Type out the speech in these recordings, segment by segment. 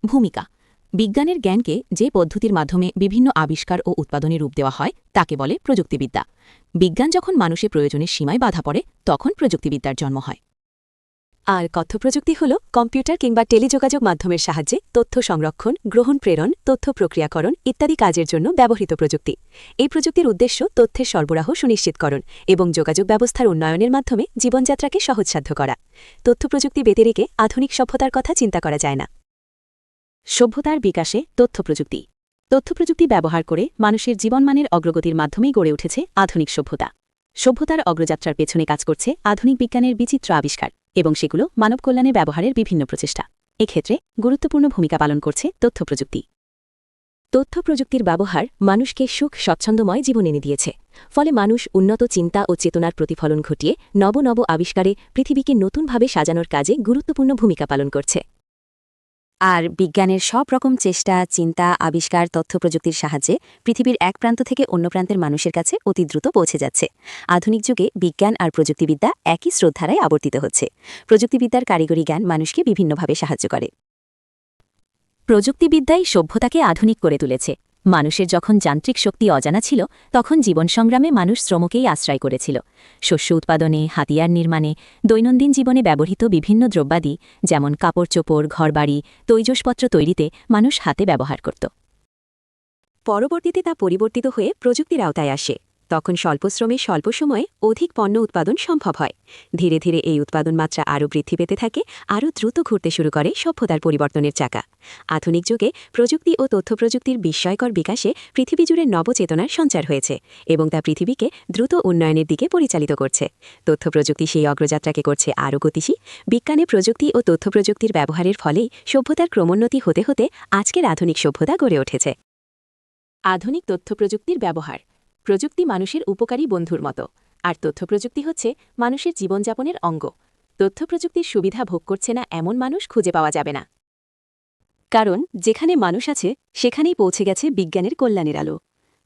ভূমিকা বিজ্ঞানের জ্ঞানকে যে পদ্ধতির মাধ্যমে বিভিন্ন আবিষ্কার ও উৎপাদনে রূপ দেওয়া হয় তাকে বলে প্রযুক্তিবিদ্যা। বিজ্ঞান যখন মানুষের প্রয়োজনের সীমায় বাধা পড়ে তখন প্রযুক্তিবিদ্যার জন্ম হয়। আর তথ্যপ্রযুক্তি হল কম্পিউটার কিংবা টেলিযোগাযোগ মাধ্যমের সাহায্যে তথ্য সংরক্ষণ, গ্রহণ, প্রেরণ, তথ্য প্রক্রিয়াকরণ ইত্যাদি কাজের জন্য ব্যবহৃত প্রযুক্তি। এই প্রযুক্তির উদ্দেশ্য তথ্যের সরবরাহ সুনিশ্চিতকরণ এবং যোগাযোগ ব্যবস্থার উন্নয়নের মাধ্যমে জীবনযাত্রাকে সহজসাধ্য করা। তথ্যপ্রযুক্তি ব্যতিরেকে আধুনিক সভ্যতার কথা চিন্তা করা যায় না। সভ্যতার বিকাশে তথ্যপ্রযুক্তি। তথ্যপ্রযুক্তি ব্যবহার করে মানুষের জীবনমানের অগ্রগতির মাধ্যমেই গড়ে উঠেছে আধুনিক সভ্যতা। সভ্যতার অগ্রযাত্রার পেছনে কাজ করছে আধুনিক বিজ্ঞানের বিচিত্র আবিষ্কার এবং সেগুলো মানব কল্যাণে ব্যবহারের বিভিন্ন প্রচেষ্টা। এক্ষেত্রে গুরুত্বপূর্ণ ভূমিকা পালন করছে তথ্যপ্রযুক্তি। তথ্যপ্রযুক্তির ব্যবহার মানুষকে সুখ স্বচ্ছন্দময় জীবন এনে দিয়েছে। ফলে মানুষ উন্নত চিন্তা ও চেতনার প্রতিফলন ঘটিয়ে নব নব আবিষ্কারে পৃথিবীকে নতুনভাবে সাজানোর কাজে গুরুত্বপূর্ণ ভূমিকা পালন করছে। আর বিজ্ঞানের সব রকম চেষ্টা, চিন্তা, আবিষ্কার তথ্যপ্রযুক্তির সাহায্যে পৃথিবীর এক প্রান্ত থেকে অন্য প্রান্তের মানুষের কাছে অতি দ্রুত পৌঁছে যাচ্ছে। আধুনিক যুগে বিজ্ঞান আর প্রযুক্তিবিদ্যা একই স্রোতধারায় আবর্তিত হচ্ছে। প্রযুক্তিবিদ্যার কারিগরি জ্ঞান মানুষকে বিভিন্নভাবে সাহায্য করে। প্রযুক্তিবিদ্যাই সভ্যতাকে আধুনিক করে তুলেছে। মানুষের যখন যান্ত্রিক শক্তি অজানা ছিল তখন জীবন সংগ্রামে মানুষ শ্রমকেই আশ্রয় করেছিল। শস্য উৎপাদনে, হাতিয়ার নির্মাণে, দৈনন্দিন জীবনে ব্যবহৃত বিভিন্ন দ্রব্যাদি যেমন কাপড়চোপড়, ঘরবাড়ি, তৈজসপত্র তৈরিতে মানুষ হাতে ব্যবহার করত। পরবর্তীতে তা পরিবর্তিত হয়ে প্রযুক্তির আওতায় আসে। তখন স্বল্প শ্রমে স্বল্প সময়ে অধিক পণ্য উৎপাদন সম্ভব হয়। ধীরে ধীরে এই উৎপাদন মাত্রা আরও বৃদ্ধি পেতে থাকে, আরও দ্রুত ঘুরতে শুরু করে সভ্যতার পরিবর্তনের চাকা। আধুনিক যুগে প্রযুক্তি ও তথ্যপ্রযুক্তির বিস্ময়কর বিকাশে পৃথিবী জুড়ে নবচেতনার সঞ্চার হয়েছে এবং তা পৃথিবীকে দ্রুত উন্নয়নের দিকে পরিচালিত করছে। তথ্যপ্রযুক্তি সেই অগ্রযাত্রাকে করছে আরও গতিশীল। বিজ্ঞানে প্রযুক্তি ও তথ্যপ্রযুক্তির ব্যবহারের ফলেই সভ্যতার ক্রমোন্নতি হতে হতে আজকের আধুনিক সভ্যতা গড়ে উঠেছে। আধুনিক তথ্যপ্রযুক্তির ব্যবহার। প্রযুক্তি মানুষের উপকারী বন্ধুর মতো, আর তথ্যপ্রযুক্তি হচ্ছে মানুষের জীবনযাপনের অঙ্গ। তথ্যপ্রযুক্তির সুবিধা ভোগ করছে না এমন মানুষ খুঁজে পাওয়া যাবে না। কারণ যেখানে মানুষ আছে সেখানেই পৌঁছে গেছে বিজ্ঞানের কল্যাণের আলো।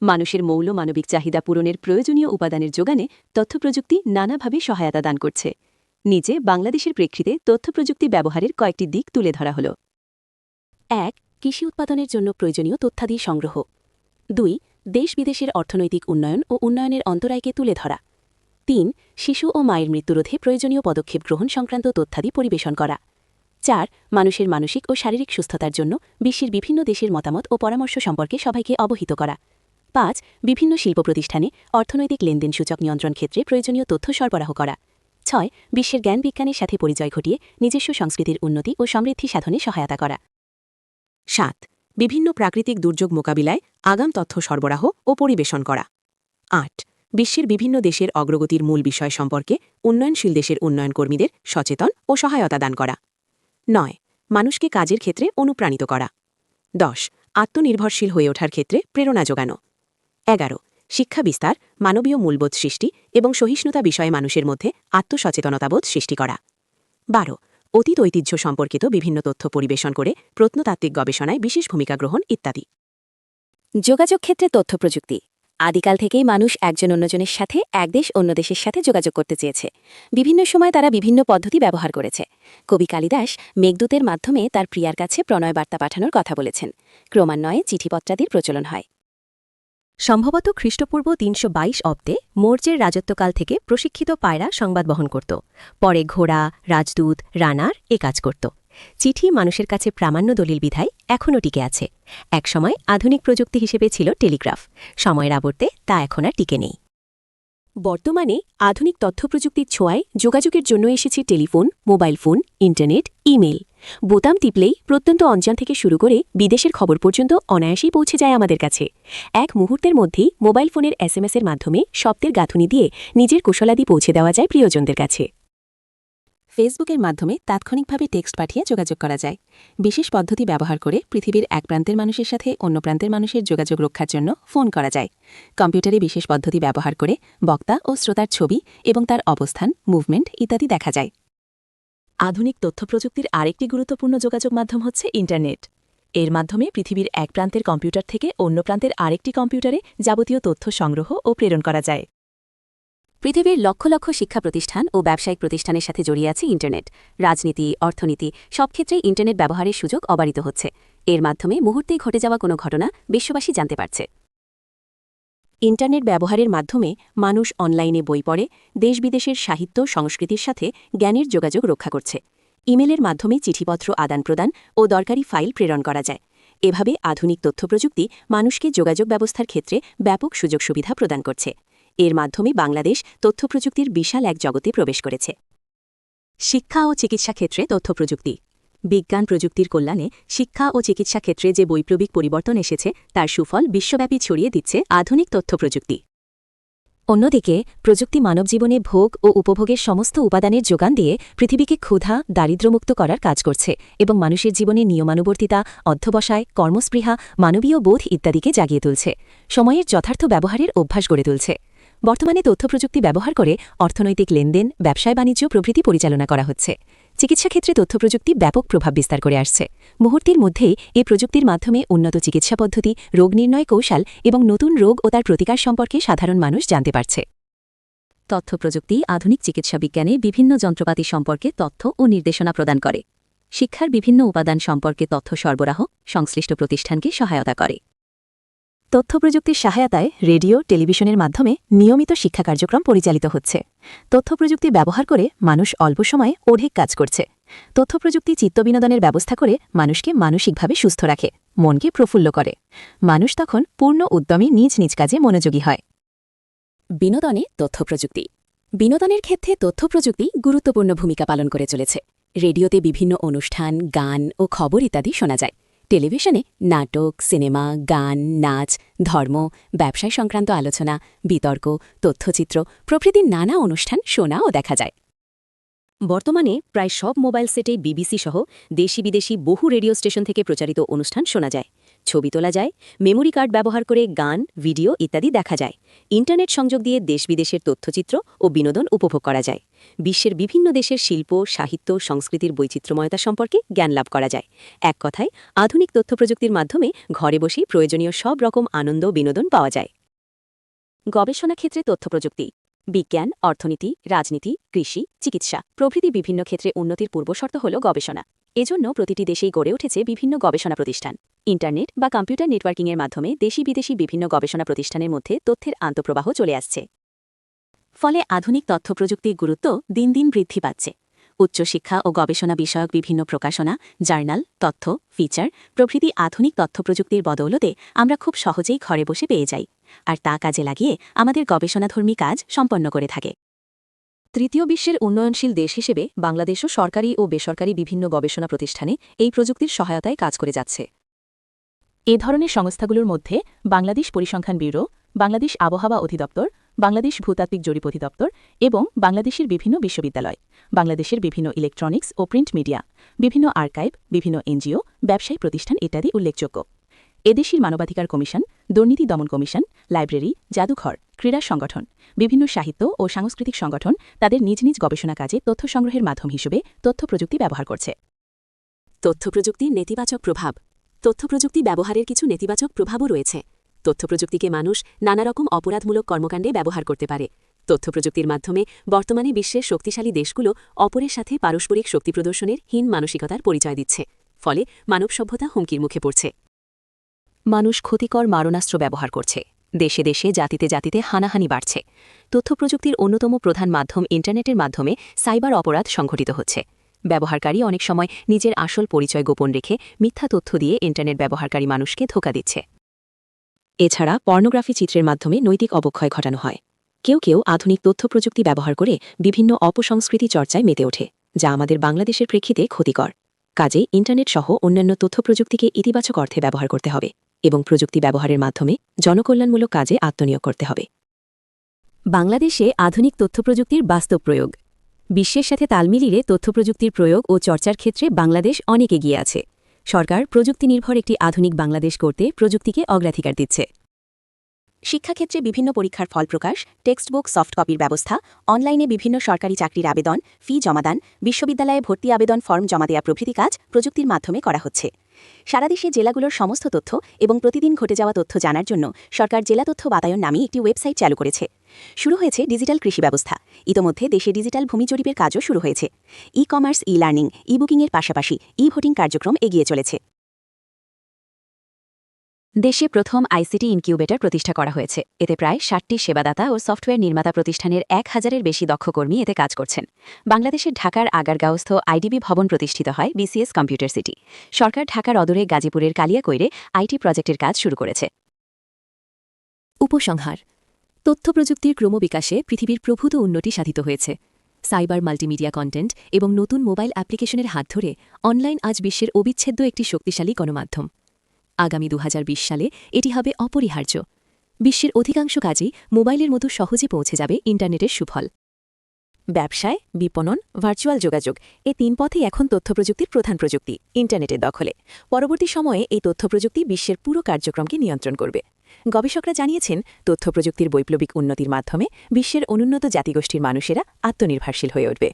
মানুষের মৌল মানবিক চাহিদা পূরণের প্রয়োজনীয় উপাদানের যোগানে তথ্যপ্রযুক্তি নানাভাবে সহায়তা দান করছে। নিচে বাংলাদেশের প্রেক্ষিতে তথ্যপ্রযুক্তি ব্যবহারের কয়েকটি দিক তুলে ধরা হল। ১. কৃষি উৎপাদনের জন্য প্রয়োজনীয় তথ্যাদি সংগ্রহ। ২. দেশ বিদেশের অর্থনৈতিক উন্নয়ন ও উন্নয়নের অন্তরায়কে তুলে ধরা। ৩. শিশু ও মায়ের মৃত্যুরোধে প্রয়োজনীয় পদক্ষেপ গ্রহণ সংক্রান্ত তথ্যাদি পরিবেশন করা। ৪. মানুষের মানসিক ও শারীরিক সুস্থতার জন্য বিশ্বের বিভিন্ন দেশের মতামত ও পরামর্শ সম্পর্কে সবাইকে অবহিত করা। ৫. বিভিন্ন শিল্প প্রতিষ্ঠানে অর্থনৈতিক লেনদেন সূচক নিয়ন্ত্রণ ক্ষেত্রে প্রয়োজনীয় তথ্য সরবরাহ করা। ৬. বিশ্বের জ্ঞান বিজ্ঞানের সাথে পরিচয় ঘটিয়ে নিজস্ব সংস্কৃতির উন্নতি ও সমৃদ্ধি সাধনে সহায়তা করা। ৭. বিভিন্ন প্রাকৃতিক দুর্যোগ মোকাবিলায় আগাম তথ্য সরবরাহ ও পরিবেশন করা। ৮. বিশ্বের বিভিন্ন দেশের অগ্রগতির মূল বিষয় সম্পর্কে উন্নয়নশীল দেশের উন্নয়ন কর্মীদের সচেতন ও সহায়তা দান করা। ৯. মানুষকে কাজের ক্ষেত্রে অনুপ্রাণিত করা। ১০. আত্মনির্ভরশীল হয়ে ওঠার ক্ষেত্রে প্রেরণা যোগানো। ১১. শিক্ষা বিস্তার, মানবীয় মূল্যবোধ সৃষ্টি এবং সহিষ্ণুতা বিষয়ে মানুষের মধ্যে আত্মসচেতনতাবোধ সৃষ্টি করা। ১২. অতীত ঐতিহ্য সম্পর্কিত বিভিন্ন তথ্য পরিবেশন করে প্রত্নতাত্ত্বিক গবেষণায় বিশেষ ভূমিকা গ্রহণ ইত্যাদি। যোগাযোগ ক্ষেত্রে তথ্যপ্রযুক্তি। আদিকাল থেকেই মানুষ একজন অন্যজনের সাথে এক দেশ অন্য দেশের সাথে যোগাযোগ করতে চেয়েছে। বিভিন্ন সময় তারা বিভিন্ন পদ্ধতি ব্যবহার করেছে। কবি কালিদাস মেঘদূতের মাধ্যমে তার প্রিয়ার কাছে প্রণয় বার্তা পাঠানোর কথা বলেছেন। ক্রমান্বয়ে চিঠিপত্রাদির প্রচলন হয়। সম্ভবত খ্রিস্টপূর্ব ৩২২ অব্দে মৌর্যের রাজত্বকাল থেকে প্রশিক্ষিত পায়রা সংবাদ বহন করত। পরে ঘোড়া, রাজদূত, রানার এ কাজ করত। চিঠি মানুষের কাছে প্রামাণ্য দলিল বিধায় এখনও টিকে আছে। একসময় আধুনিক প্রযুক্তি হিসেবে ছিল টেলিগ্রাফ। সময়ের আবর্তে তা এখন আর টিকে নেই। বর্তমানে আধুনিক তথ্যপ্রযুক্তির ছোঁয়ায় যোগাযোগের জন্য এসেছে telephone, mobile phone, internet, email. বোতাম টিপলেই প্রত্যন্ত অঞ্চল থেকে শুরু করে বিদেশের খবর পর্যন্ত অনায়াসেই পৌঁছে যায় আমাদের কাছে। এক মুহূর্তের মধ্যেই মোবাইল ফোনের এসএমএসের মাধ্যমে শব্দের গাঁথুনি দিয়ে নিজের কুশলাদি পৌঁছে দেওয়া যায় প্রিয়জনদের কাছে। ফেসবুকের মাধ্যমে তাৎক্ষণিকভাবে টেক্সট পাঠিয়ে যোগাযোগ করা যায়। বিশেষ পদ্ধতি ব্যবহার করে পৃথিবীর এক প্রান্তের মানুষের সাথে অন্য প্রান্তের মানুষের যোগাযোগ রক্ষার জন্য ফোন করা যায়। কম্পিউটারে বিশেষ পদ্ধতি ব্যবহার করে বক্তা ও শ্রোতার ছবি এবং তার অবস্থান, মুভমেন্ট ইত্যাদি দেখা যায়। আধুনিক তথ্যপ্রযুক্তির আরেকটি গুরুত্বপূর্ণ যোগাযোগ মাধ্যম হচ্ছে ইন্টারনেট। এর মাধ্যমে পৃথিবীর এক প্রান্তের কম্পিউটার থেকে অন্য প্রান্তের আরেকটি কম্পিউটারে যাবতীয় তথ্য সংগ্রহ ও প্রেরণ করা যায়। পৃথিবীর লক্ষ লক্ষ শিক্ষা প্রতিষ্ঠান ও ব্যবসায়িক প্রতিষ্ঠানের সাথে জড়িয়ে আছে ইন্টারনেট। রাজনীতি, অর্থনীতি সব ক্ষেত্রেই ইন্টারনেট ব্যবহারের সুযোগ অবারিত হচ্ছে। এর মাধ্যমে মুহূর্তেই ঘটে যাওয়া কোনো ঘটনা বিশ্ববাসী জানতে পারছে। ইন্টারনেট ব্যবহারের মাধ্যমে মানুষ অনলাইনে বই পড়ে, দেশ বিদেশের সাহিত্য সংস্কৃতির সাথে জ্ঞানের যোগাযোগ রক্ষা করছে। ইমেলের মাধ্যমে চিঠিপত্র আদান-প্রদান ও দরকারি ফাইল প্রেরণ করা যায়। এভাবে আধুনিক তথ্যপ্রযুক্তি মানুষকে যোগাযোগ ব্যবস্থার ক্ষেত্রে ব্যাপক সুযোগ সুবিধা প্রদান করছে। এর মাধ্যমে বাংলাদেশ তথ্যপ্রযুক্তির বিশাল এক জগতে প্রবেশ করেছে। শিক্ষা ও চিকিৎসা ক্ষেত্রে তথ্যপ্রযুক্তি। বিজ্ঞান প্রযুক্তির কল্যাণে শিক্ষা ও চিকিৎসা ক্ষেত্রে যে বৈপ্লবিক পরিবর্তন এসেছে তার সুফল বিশ্বব্যাপী ছড়িয়ে দিচ্ছে আধুনিক তথ্যপ্রযুক্তি। অন্যদিকে প্রযুক্তি মানবজীবনে ভোগ ও উপভোগের সমস্ত উপাদানের যোগান দিয়ে পৃথিবীকে ক্ষুধা, দারিদ্র্যমুক্ত করার কাজ করছে এবং মানুষের জীবনে নিয়মানুবর্তিতা, অধ্যবসায়, কর্মস্পৃহা, মানবীয় বোধ ইত্যাদিকে জাগিয়ে তুলছে। সময়ের যথার্থ ব্যবহারের অভ্যাস গড়ে তুলছে। বর্তমানে তথ্যপ্রযুক্তি ব্যবহার করে অর্থনৈতিক লেনদেন, ব্যবসায় বাণিজ্য প্রভৃতি পরিচালনা করা হচ্ছে। চিকিৎসা ক্ষেত্রে তথ্যপ্রযুক্তি ব্যাপক প্রভাব বিস্তার করে আসছে। মুহূর্তের মধ্যেই এই প্রযুক্তির মাধ্যমে উন্নত চিকিৎসা পদ্ধতি, রোগ নির্ণয় কৌশল এবং নতুন রোগ ও তার প্রতিকার সম্পর্কে সাধারণ মানুষ জানতে পারছে। তথ্যপ্রযুক্তি আধুনিক চিকিৎসা বিজ্ঞানে বিভিন্ন যন্ত্রপাতি সম্পর্কে তথ্য ও নির্দেশনা প্রদান করে। শিক্ষার বিভিন্ন উপাদান সম্পর্কে তথ্য সরবরাহ সংশ্লিষ্ট প্রতিষ্ঠানকে সহায়তা করে। তথ্যপ্রযুক্তির সহায়তায় রেডিও, টেলিভিশনের মাধ্যমে নিয়মিত শিক্ষা কার্যক্রম পরিচালিত হচ্ছে। তথ্যপ্রযুক্তি ব্যবহার করে মানুষ অল্প সময়ে অধিক কাজ করছে। তথ্যপ্রযুক্তি চিত্তবিনোদনের ব্যবস্থা করে মানুষকে মানসিকভাবে সুস্থ রাখে, মনকে প্রফুল্ল করে। মানুষ তখন পূর্ণ উদ্যমে নিজ নিজ কাজে মনোযোগী হয়। বিনোদনে তথ্যপ্রযুক্তি। বিনোদনের ক্ষেত্রে তথ্যপ্রযুক্তি গুরুত্বপূর্ণ ভূমিকা পালন করে চলেছে। রেডিওতে বিভিন্ন অনুষ্ঠান, গান ও খবর ইত্যাদি শোনা যায়। টেলিভিশনে নাটক, সিনেমা, গান, নাচ, ধর্ম, ব্যবসায় সংক্রান্ত আলোচনা, বিতর্ক, তথ্যচিত্র প্রভৃতি নানা অনুষ্ঠান শোনা ও দেখা যায়। বর্তমানে প্রায় সব মোবাইল সেটে বিবিসি সহ দেশি বিদেশি বহু রেডিও স্টেশন থেকে প্রচারিত অনুষ্ঠান শোনা যায়। ছবি তোলা যায়, মেমোরি কার্ড ব্যবহার করে গান, ভিডিও ইত্যাদি দেখা যায়। ইন্টারনেট সংযোগ দিয়ে দেশ বিদেশের তথ্যচিত্র ও বিনোদন উপভোগ করা যায়। বিশ্বের বিভিন্ন দেশের শিল্প, সাহিত্য, সংস্কৃতির বৈচিত্র্যময়তা সম্পর্কে জ্ঞান লাভ করা যায়। এক কথায় আধুনিক তথ্যপ্রযুক্তির মাধ্যমে ঘরে বসেই প্রয়োজনীয় সব রকম আনন্দ বিনোদন পাওয়া যায়। গবেষণা ক্ষেত্রে তথ্যপ্রযুক্তি। বিজ্ঞান, অর্থনীতি, রাজনীতি, কৃষি, চিকিৎসা প্রভৃতি বিভিন্ন ক্ষেত্রে উন্নতির পূর্বশর্ত হল গবেষণা। এজন্য প্রতিটি দেশেই গড়ে উঠেছে বিভিন্ন গবেষণা প্রতিষ্ঠান। ইন্টারনেট বা কম্পিউটার নেটওয়ার্কিংয়ের মাধ্যমে দেশি বিদেশি বিভিন্ন গবেষণা প্রতিষ্ঠানের মধ্যে তথ্যের আন্তঃপ্রবাহ চলে আসছে। ফলে আধুনিক তথ্যপ্রযুক্তির গুরুত্ব দিন দিন বৃদ্ধি পাচ্ছে। উচ্চশিক্ষা ও গবেষণা বিষয়ক বিভিন্ন প্রকাশনা, জার্নাল, তথ্য, ফিচার প্রভৃতি আধুনিক তথ্যপ্রযুক্তির বদৌলতে আমরা খুব সহজেই ঘরে বসে পেয়ে যাই, আর তা কাজে লাগিয়ে আমাদের গবেষণাধর্মী কাজ সম্পন্ন করে থাকে। তৃতীয় বিশ্বের উন্নয়নশীল দেশ হিসেবে বাংলাদেশও সরকারি ও বেসরকারি বিভিন্ন গবেষণা প্রতিষ্ঠানে এই প্রযুক্তির সহায়তায় কাজ করে যাচ্ছে। এ ধরনের সংস্থাগুলোর মধ্যে বাংলাদেশ পরিসংখ্যান ব্যুরো, বাংলাদেশ আবহাওয়া অধিদপ্তর, বাংলাদেশ ভূতাত্ত্বিক জরিপ অধিদপ্তর এবং বাংলাদেশের বিভিন্ন বিশ্ববিদ্যালয়, বাংলাদেশের বিভিন্ন ইলেকট্রনিক্স ও প্রিন্ট মিডিয়া, বিভিন্ন আর্কাইভ, বিভিন্ন এনজিও, ব্যবসায়ী প্রতিষ্ঠান ইত্যাদি উল্লেখযোগ্য। এদেশের মানবাধিকার কমিশন, দুর্নীতি দমন কমিশন, লাইব্রেরি, জাদুঘর, ক্রীড়া সংগঠন, বিভিন্ন সাহিত্য ও সাংস্কৃতিক সংগঠন তাদের নিজ নিজ গবেষণা কাজে তথ্য সংগ্রহের মাধ্যম হিসেবে তথ্যপ্রযুক্তি ব্যবহার করছে। তথ্যপ্রযুক্তির নেতিবাচক প্রভাব। তথ্যপ্রযুক্তি ব্যবহারের কিছু নেতিবাচক প্রভাবও রয়েছে। তথ্যপ্রযুক্তিকে মানুষ নানা রকম অপরাধমূলক কর্মকাণ্ডে ব্যবহার করতে পারে। তথ্যপ্রযুক্তির মাধ্যমে বর্তমানে বিশ্বের শক্তিশালী দেশগুলো অপরের সাথে পারস্পরিক শক্তি প্রদর্শনের হীন মানসিকতার পরিচয় দিচ্ছে। ফলে মানব সভ্যতা হুমকির মুখে পড়ছে। মানুষ ক্ষতিকর মারণাস্ত্র ব্যবহার করছে। দেশে দেশে জাতিতে জাতিতে হানাহানি বাড়ছে। তথ্যপ্রযুক্তির অন্যতম প্রধান মাধ্যম ইন্টারনেটের মাধ্যমে সাইবার অপরাধ সংঘটিত হচ্ছে। ব্যবহারকারী অনেক সময় নিজের আসল পরিচয় গোপন রেখে মিথ্যা তথ্য দিয়ে ইন্টারনেট ব্যবহারকারী মানুষকে ধোঁকা দিচ্ছে। এছাড়া পর্নোগ্রাফি চিত্রের মাধ্যমে নৈতিক অবক্ষয় ঘটানো হয়। কেউ কেউ আধুনিক তথ্যপ্রযুক্তি ব্যবহার করে বিভিন্ন অপসংস্কৃতি চর্চায় মেতে ওঠে, যা আমাদের বাংলাদেশের প্রেক্ষিতে ক্ষতিকর। কাজেই ইন্টারনেট সহ অন্যান্য তথ্যপ্রযুক্তিকে ইতিবাচক অর্থে ব্যবহার করতে হবে এবং প্রযুক্তি ব্যবহারের মাধ্যমে জনকল্যাণমূলক কাজে আত্মনিয়োগ করতে হবে। বাংলাদেশে আধুনিক তথ্যপ্রযুক্তির বাস্তব প্রয়োগ। বিশ্বের সাথে তাল মিলিয়ে তথ্যপ্রযুক্তির প্রয়োগ ও চর্চার ক্ষেত্রে বাংলাদেশ অনেক এগিয়ে আছে। সরকার প্রযুক্তি নির্ভর একটি আধুনিক বাংলাদেশ করতে প্রযুক্তিকে অগ্রাধিকার দিচ্ছে। শিক্ষাক্ষেত্রে বিভিন্ন পরীক্ষার ফল প্রকাশ, টেক্সট বুক সফট কপির ব্যবস্থা, অনলাইনে বিভিন্ন সরকারি চাকরির আবেদন, ফি জমাদান, বিশ্ববিদ্যালয়ে ভর্তি আবেদন ফর্ম জমা দেওয়া প্রভৃতি কাজ প্রযুক্তির মাধ্যমে করা হচ্ছে। সারা দেশে জেলাগুলোর সমস্ত তথ্য এবং প্রতিদিন ঘটে যাওয়া তথ্য জানার জন্য সরকার জেলা তথ্য বাতায়ন নামে একটি ওয়েবসাইট চালু করেছে। শুরু হয়েছে ডিজিটাল কৃষি ব্যবস্থা। ইতোমধ্যে দেশে ডিজিটাল ভূমি জরিপের কাজও শুরু হয়েছে। ই-কমার্স, ই-লার্নিং, ই-বুকিংয়ের পাশাপাশি ই-ভোটিং কার্যক্রম এগিয়ে চলেছে। দেশে প্রথম আইসিটি ইনকিউবেটর প্রতিষ্ঠা করা হয়েছে। এতে প্রায় ৬০টি সেবাদাতা ও সফটওয়্যার নির্মাতা প্রতিষ্ঠানের ১,০০০-এর বেশি দক্ষ কর্মী এতে কাজ করছেন। বাংলাদেশের ঢাকার আগারগাঁওস্থ আইডিবি ভবন প্রতিষ্ঠিত হয় বিসিএস কম্পিউটার সিটি। সরকার ঢাকার অদূরে গাজীপুরের কালিয়াকৈরে আইটি প্রজেক্টের কাজ শুরু করেছে। উপসংহার: তথ্য প্রযুক্তির ক্রমবিকাশে পৃথিবীর প্রভূত উন্নতি সাধিত হয়েছে। সাইবার মাল্টিমিডিয়া কন্টেন্ট এবং নতুন মোবাইল অ্যাপ্লিকেশনের হাত ধরে অনলাইন আজ বিশ্বের অবিচ্ছেদ্য একটি শক্তিশালী গণমাধ্যম। আগামী ২০২০ সালে এটি হবে অপরিহার্য। বিশ্বের অধিকাংশ কাজেই মোবাইলের মতো সহজে পৌঁছে যাবে ইন্টারনেটের সুফল। ব্যবসায়, বিপণন, ভার্চুয়াল যোগাযোগ এ ৩ পথেই এখন তথ্যপ্রযুক্তির প্রধান প্রযুক্তি ইন্টারনেটের দখলে। পরবর্তী সময়ে এই তথ্যপ্রযুক্তি বিশ্বের পুরো কার্যক্রমকে নিয়ন্ত্রণ করবে। গবেষকরা জানিয়েছেন, তথ্যপ্রযুক্তির বৈপ্লবিক উন্নতির মাধ্যমে বিশ্বের অনুন্নত জাতিগোষ্ঠীর মানুষেরা আত্মনির্ভরশীল হয়ে উঠবে।